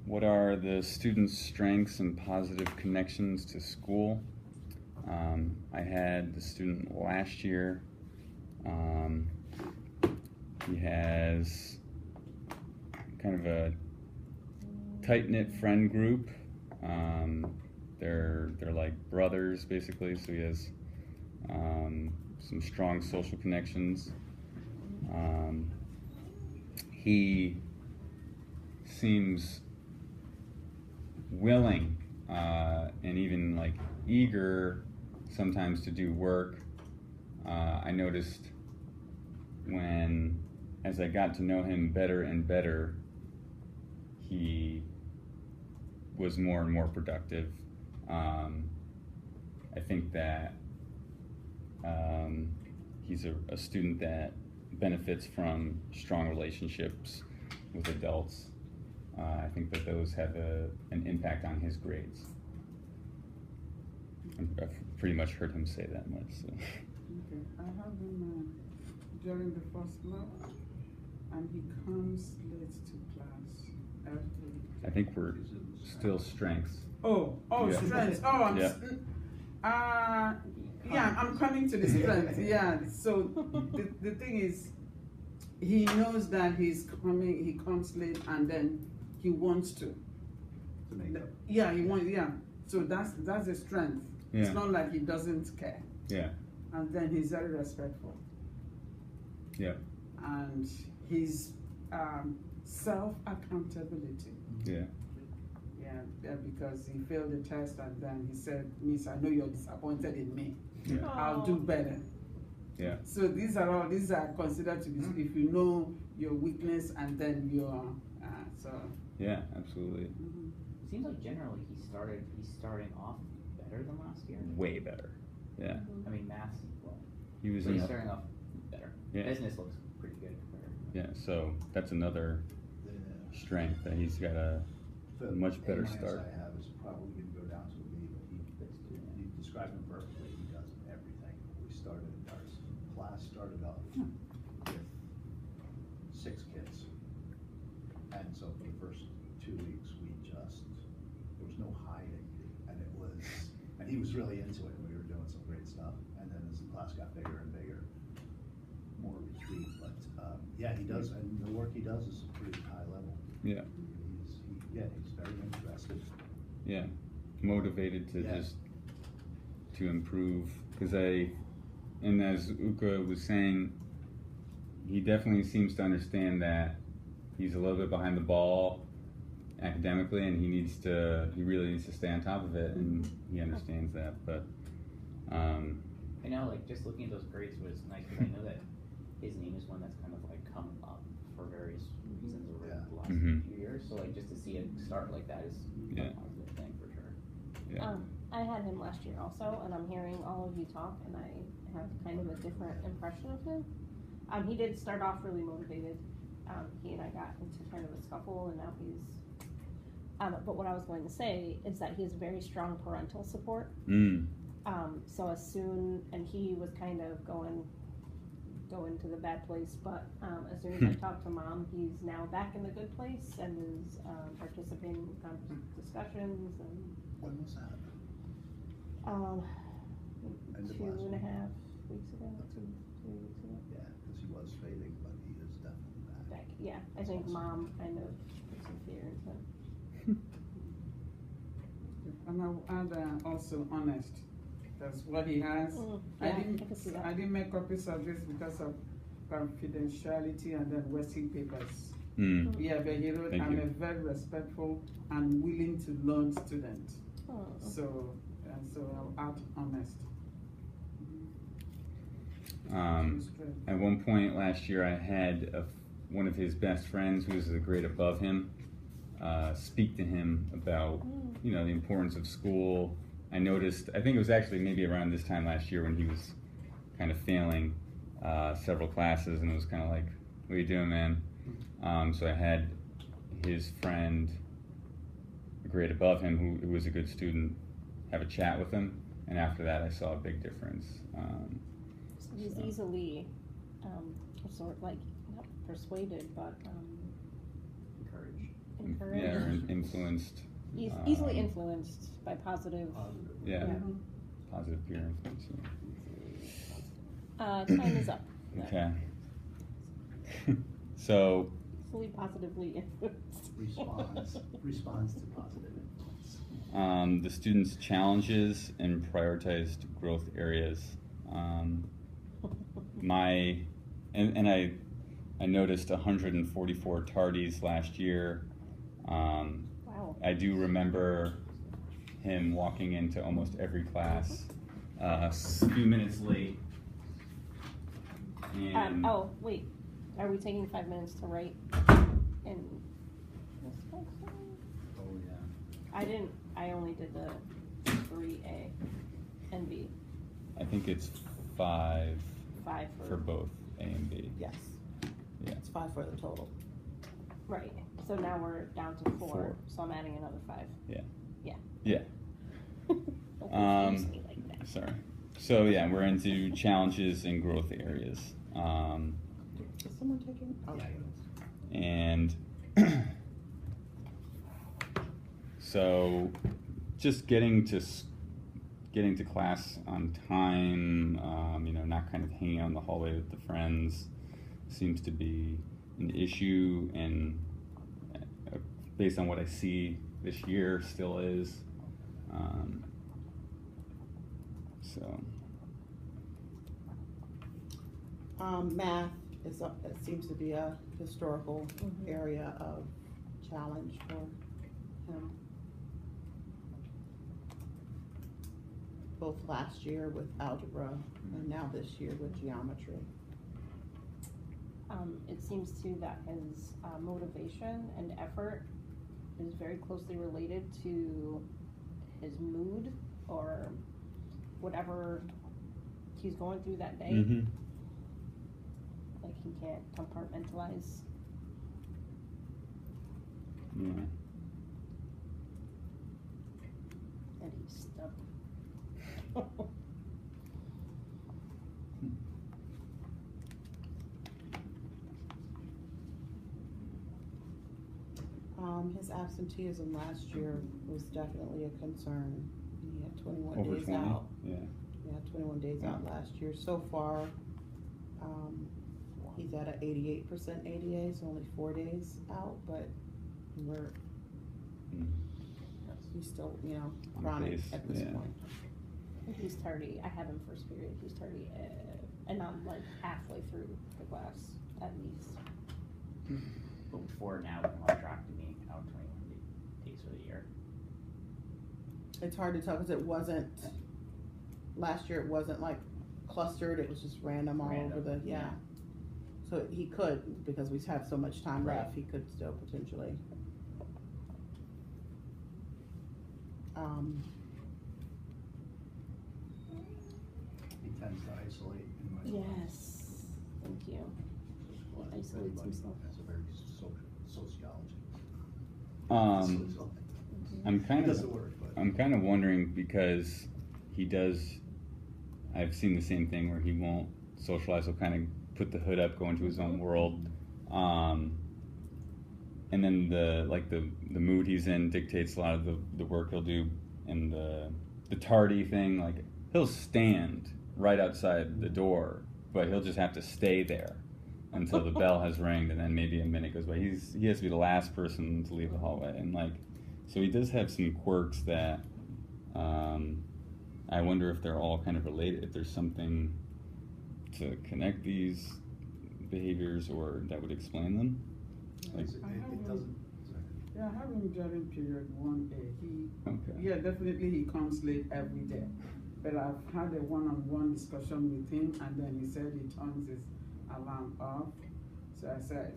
What are the students' strengths and positive connections to school? I had the student last year. He has kind of a tight-knit friend group. They're like brothers basically, so he has some strong social connections. He seems willing and even like eager sometimes to do work. I noticed as I got to know him better and better, he was more and more productive. I think that he's a student that benefits from strong relationships with adults. I think that those have an impact on his grades. I've pretty much heard him say that much. So. Okay, I have him during the first month, and he comes late to class. I think we're still strengths. Yeah. Strengths. Yeah, I'm coming to the strength. Yeah, so the thing is, he knows that he's coming, he comes late, and then he wants to. make up. Yeah, he wants, yeah. So that's a strength. Yeah. It's not like he doesn't care. Yeah. And then he's very respectful. Yeah. And his self-accountability. Yeah. Yeah, because he failed the test and then he said, Miss, I know you're disappointed in me. Yeah. I'll do better. Yeah. So these are considered to be, if you know your weakness and then your, so. Yeah, absolutely. Mm-hmm. Seems like generally he's starting off better than last year. Way better. Yeah. I mean, maths, well, He was he's starting off better. Yeah. Business looks pretty good compared. Yeah, so that's another strength, that he's got a much better start. I have is probably going to go down to a B, but he described him perfectly. He does everything. Our class started off with 6 kids, and so for the first 2 weeks there was no hiding, and he was really into it, and we were doing some great stuff. And then as the class got bigger and bigger, more retreat. But yeah, he does, and the work he does is pretty high level. Yeah. He's very interested. Yeah, motivated to to improve. And as Uka was saying, he definitely seems to understand that he's a little bit behind the ball academically, and he really needs to stay on top of it, and he understands that. But I know, like, just looking at those grades was nice, because I know that his name is one that's kind of like come up for various reasons over the last few years. So like just to see it start like that is a positive thing for sure. Yeah. I had him last year also, and I'm hearing all of you talk, and I have kind of a different impression of him. He did start off really motivated. He and I got into kind of a scuffle, and now he's. But what I was going to say is that he has very strong parental support. So and he was kind of going to the bad place, but as soon as I talked to Mom, he's now back in the good place and is participating in discussions. And When was that? 2.5 weeks ago, 2 weeks ago. Yeah, because he was fading, but he is definitely back. Yeah, I think Mom kind of put some fear into him. And I'll add also honest. That's what he has. Yeah, I can see that. I didn't make copies of this because of confidentiality and then wasting papers. Yeah, but he wrote, I'm a very respectful and willing to learn student. So I'll add honest. At one point last year, I had one of his best friends, who was a grade above him, speak to him about the importance of school. I noticed, I think it was actually maybe around this time last year, when he was kind of failing several classes, and it was kind of like, what are you doing, man? So I had his friend, a grade above him, who was a good student, have a chat with him, and after that I saw a big difference. He's easily sort of like, not persuaded, but encouraged. Yeah, influenced. Easily influenced by positive. Yeah. Mhm. Positive peer influence. Time is up. Okay. So. Easily positively influenced. Responds to positive influence. The students' challenges and prioritized growth areas. I noticed 144 tardies last year. Wow. I do remember him walking into almost every class a few minutes late. And oh, wait. Are we taking 5 minutes to write in this section? Oh, yeah. I only did the 3A and B. I think it's 5 5 for both A and B. Yes. Yeah. It's 5 for the total. Right. So now we're down to 4. 4. So I'm adding another 5. Yeah. Yeah. Yeah. Don't confuse me like that. Sorry. So yeah, we're into challenges and growth areas. Is someone taking? Oh. Yeah. And so just getting to class on time, not kind of hanging out in the hallway with the friends seems to be an issue, and based on what I see this year still is. Math is up. It seems to be a historical area of challenge for him. Both last year with algebra and now this year with geometry. It seems too that his motivation and effort is very closely related to his mood or whatever he's going through that day. Mm-hmm. Like he can't compartmentalize. Yeah. And he's stubborn. His absenteeism last year was definitely a concern. He had 21 Over days 20? out. Yeah. Yeah, 21 days out last year. So far, he's at an 88% ADA, so only 4 days out, but he's still, On chronic pace, at this yeah. point. He's tardy. I have him first period. He's tardy, and I'm like halfway through the class at least. But before now, we're on track to being out 21 days for the year. It's hard to tell because it wasn't, last year it wasn't like clustered, it was just random all over the, yeah. So he could, because we have so much time left, he could still potentially. He tends to isolate in my Yes. Thank you. He isolates himself. That's a very sociology. I'm kind He of doesn't work, but I'm kind of wondering because he does. I've seen the same thing where he won't socialize. He'll kind of put the hood up, go into his own world, and then the mood he's in dictates a lot of the work he'll do. And the tardy thing, like he'll stand right outside the door, but he'll just have to stay there until the bell has rang, and then maybe a minute goes by. He has to be the last person to leave the hallway, and so he does have some quirks that I wonder if they're all kind of related. If there's something to connect these behaviors or that would explain them. Like, it doesn't. Yeah, I have him during period 1A. okay. Yeah, definitely he comes late every day. But I've had a one-on-one discussion with him, and then he said he turns his alarm off.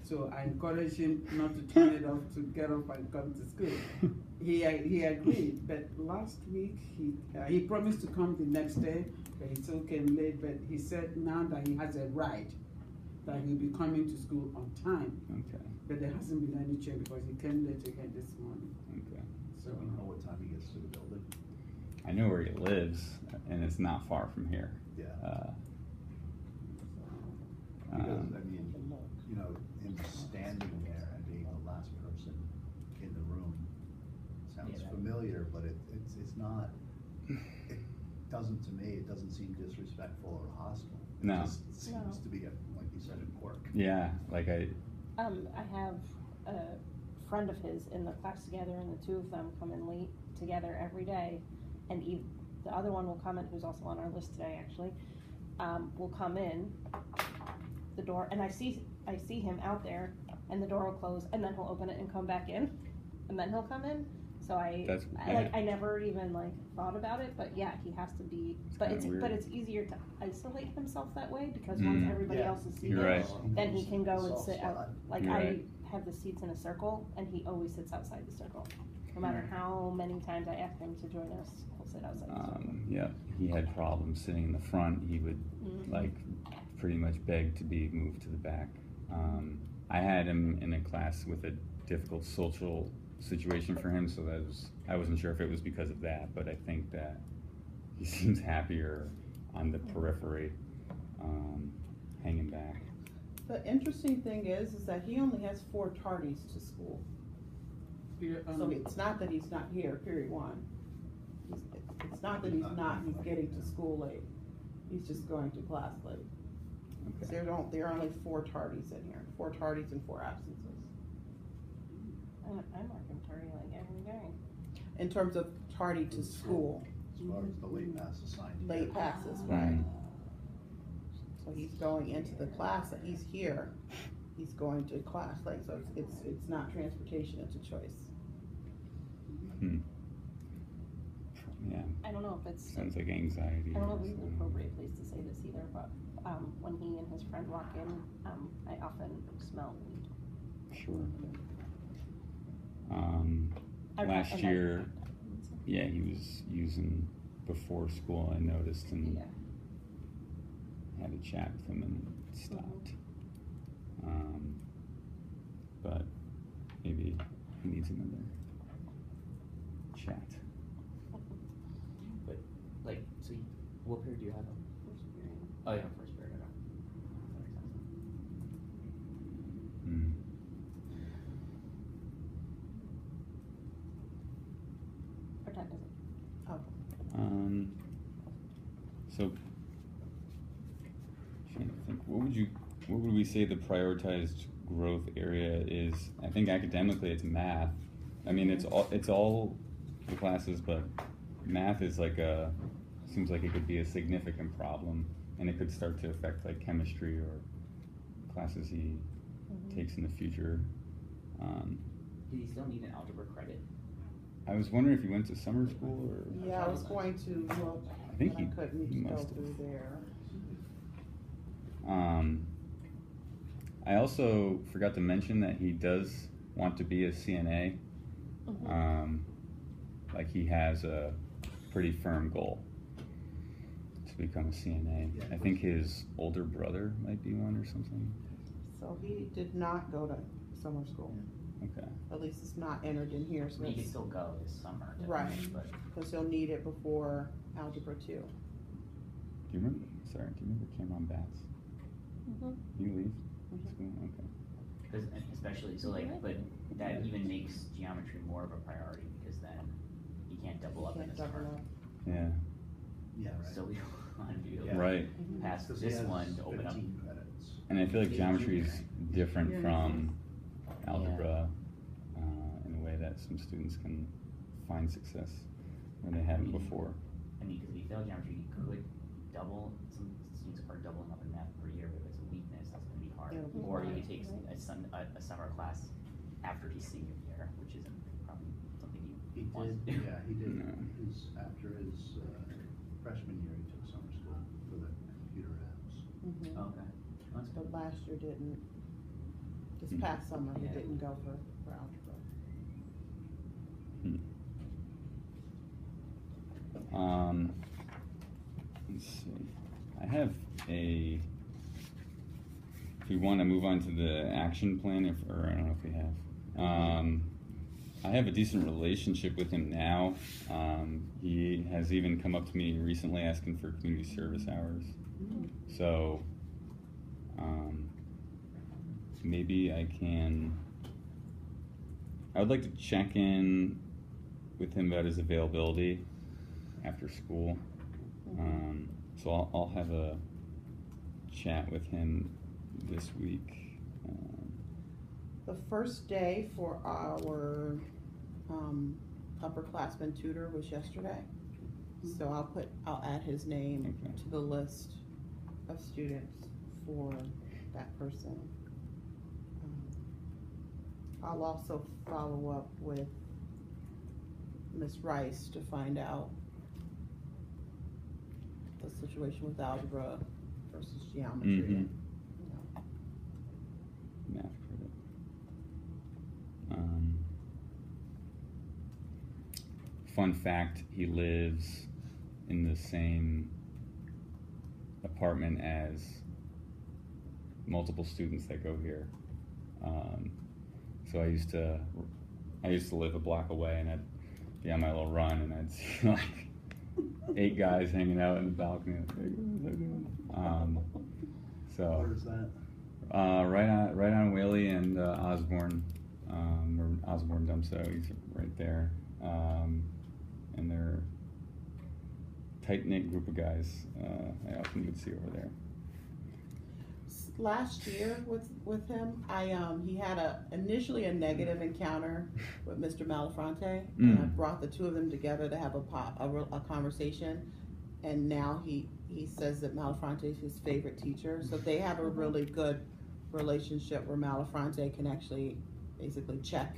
So I encouraged him not to turn it off, to get up and come to school. He agreed, but last week he promised to come the next day, but he still came late. But he said now that he has a ride, that he'll be coming to school on time. Okay. But there hasn't been any change because he came late again this morning. Okay. So I don't know what time he gets to the building. I know where he lives, and it's not far from here. Yeah. Um, Because, I mean, him standing there and being the last person in the room familiar, but it's not, it doesn't, to me, it doesn't seem disrespectful or hostile. It No. just seems to be, like you said, a quirk. Yeah, like I have a friend of his in the class together, and the two of them come in late together every day, and the other one will come in, who's also on our list today actually, will come in the door, and I see him out there, and the door will close, and then he'll open it and come back in, and then he'll come in. So I never even like thought about it, but yeah, he has to be. But it's easier to isolate himself that way, because once everybody else is seated, right. then he can go and sit out. Like You're I right. have the seats in a circle, and he always sits outside the circle. No matter how many times I ask him to join us, he'll sit outside the circle. Yeah, he had problems sitting in the front. He would like pretty much beg to be moved to the back. I had him in a class with a difficult social situation for him, so I wasn't sure if it was because of that, but I think that he seems happier on the periphery, hanging back. The interesting thing is that he only has 4 tardies to school. So it's not that he's not here, period one. It's not that he's getting to school late. He's just going to class late. Okay. There are only 4 tardies in here, 4 tardies and 4 absences. I mark him tardy like every day. In terms of tardy to school. As far as the late pass assigned. Late passes, right. So he's going into the class, and he's here, he's going to class late, so it's not transportation, it's a choice. Yeah. I don't know if it's. Sounds like anxiety. I don't know if it's the appropriate place to say this either, but when he and his friend walk in, I often smell weed. Sure. Last year, yeah, he was using before school, I noticed, and had a chat with him and stopped. But maybe he needs another chat. But, like, so what period do you have him? First period. Oh, yeah, first period, okay. That makes sense. What time is it? So, trying to think, what would we say the prioritized growth area is? I think academically it's math. I mean, it's all the classes, but math is seems like it could be a significant problem, and it could start to affect like chemistry or classes he takes in the future. Did he still need an algebra credit? I was wondering if he went to summer school or. Yeah, I was going to look, I think but I couldn't he go must have. through there. I also forgot to mention that he does want to be a CNA. Like he has a pretty firm goal to become a CNA. I think his older brother might be one or something. So he did not go to summer school. Okay. At least it's not entered in here, so He can it's, still go this summer. Right. definitely, But because he'll need it before Algebra 2. Do you remember? Sorry, do you remember Cameron Batts? Did you leave school? Okay. Cause especially, so like, but that even makes geometry more of a priority, because then you can't double up in Can't the summer. double up. Yeah. Yeah, right. So we want to be able Yeah. to Right. pass Because he this has one to open up. 15 credits. And I feel like geometry is different Yeah. from algebra in a way that some students can find success when they haven't before. I mean, because if you fail geometry, you could double, some students are doubling up in math per year, but if it's a weakness, that's gonna be hard. It'll be Or hard, he takes a summer class after his senior year, which isn't probably something He he wants to did, do. yeah, he did. No. After his freshman year, he took summer school for the computer apps. Okay, that's But good. last year didn't. This Mhm. past summer, he Yeah. didn't go for algebra. Let's see. I have if we want to move on to the action plan, or I don't know if we have. I have a decent relationship with him now. He has even come up to me recently asking for community service hours. So maybe I would like to check in with him about his availability after school. So I'll have a chat with him this week. The first day for our upperclassman tutor was yesterday. So I'll add his name to the list of students for that person. I'll also follow up with Miss Rice to find out the situation with algebra versus geometry. Math credit. Fun fact, he lives in the same apartment as multiple students that go here. So I used to live a block away, and I'd be on my little run, and I'd see like 8 guys hanging out in the balcony. So Where's that? right on Whaley and Osborne, or Osborne Dumpso. He's right there, and they're a tight-knit group of guys. I often would see over there. Last year with him, he had initially a negative encounter with Mr. Malafronte, and I brought the two of them together to have a conversation, and now he says that Malafronte is his favorite teacher, so they have a really good relationship where Malafronte can actually basically check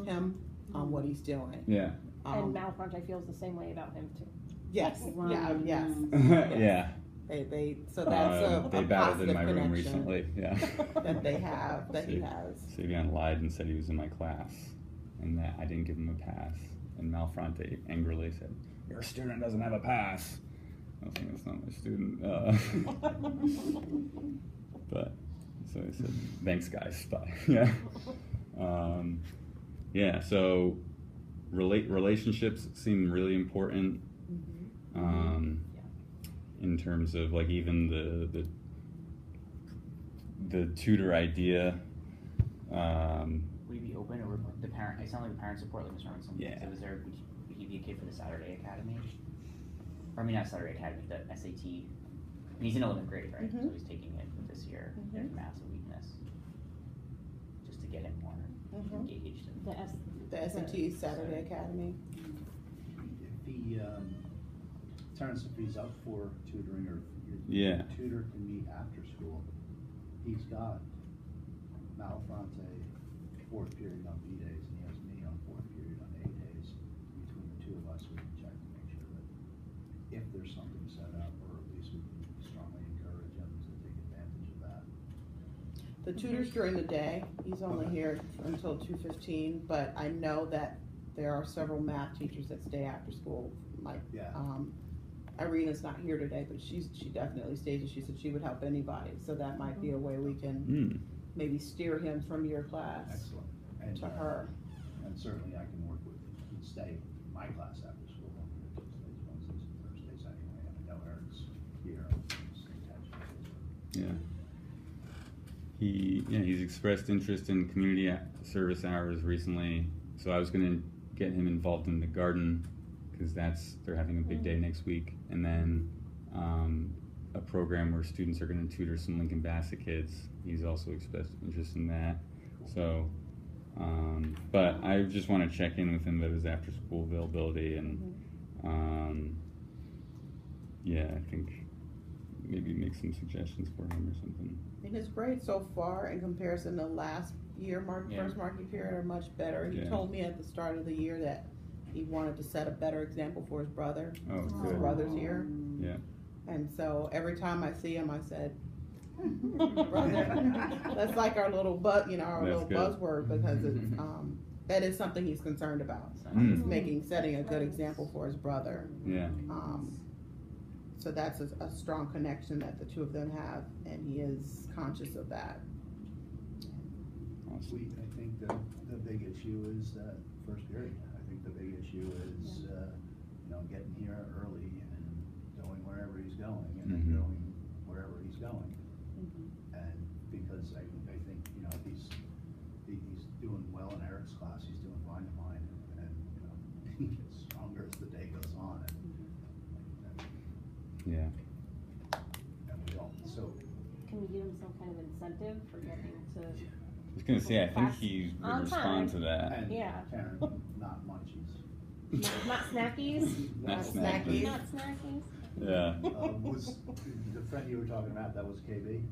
him on what he's doing. Yeah. And Malafronte feels the same way about him too. Yes. Wow. Yes. Yeah. So that's they a battled in positive my room connection recently. Yeah. that they have, that he has. Savion lied and said he was in my class, and that I didn't give him a pass. And Malfronte angrily said, "Your student doesn't have a pass." I was like, "That's not my student." But so I said, "Thanks, guys. Bye." Yeah. Yeah. So relationships seem really important. In terms of like even the tutor idea. Would you be open, or would the parent? It sounded like the parent support, like Mr. Robinson. Yeah. So would he be a kid for the Saturday Academy? Or I mean, not Saturday Academy, the SAT. And he's in 11th grade, right? So he's taking it this year. There's math's a weakness, just to get him more engaged. The SAT Saturday Academy. If he turns, if he's up for tutoring, or Yeah. tutor can meet after school, he's got Malafronte 4th period on B days, and he has me on 4th period on A days. Between the two of us, we can check to make sure that if there's something set up, or at least we can strongly encourage him to take advantage of that. The tutor's during the day. He's only here until 2:15, but I know that there are several math teachers that stay after school. Like, Irina's not here today, but she definitely stays, and she said she would help anybody. So that might be a way we can maybe steer him from your class. Excellent. And to her. And certainly I can work with, he'd stay in my class after school on Tuesdays, Wednesdays, and Thursdays anyway. And I know Eric's here. He's expressed interest in community service hours recently. So I was going to get him involved in the garden, because they're having a big day next week, and then a program where students are going to tutor some Lincoln Bassett kids. He's also expressed interest in that. So, but I just want to check in with him about his after-school availability, and I think maybe make some suggestions for him or something. And his grades so far, in comparison to last year, first marking period, are much better. He told me at the start of the year that he wanted to set a better example for his brother. Oh, His good. brother's here. Yeah. And so every time I see him, I said, brother. That's like our little buzzword, because it's that is something he's concerned about. He's setting a good example for his brother. Yeah. So that's a strong connection that the two of them have, and he is conscious of that. Awesome. I think the big issue is that first period. I think the big issue is getting here early and going wherever he's going, and then going wherever he's going. And because I think he's doing well in Eric's class, he's doing fine in mine, and stronger as the day goes on. Yeah. And we all, so. Can we give him some kind of incentive for getting to? I was gonna say, I think he would On respond time. to that. And Yeah. Karen, not munchies. Not snackies? Not snackies. Not snackies? Yeah. Was the friend you were talking about, that was KB?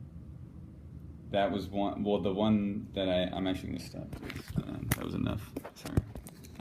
That was one. Well, the one that I'm actually gonna stop. That was enough. Sorry.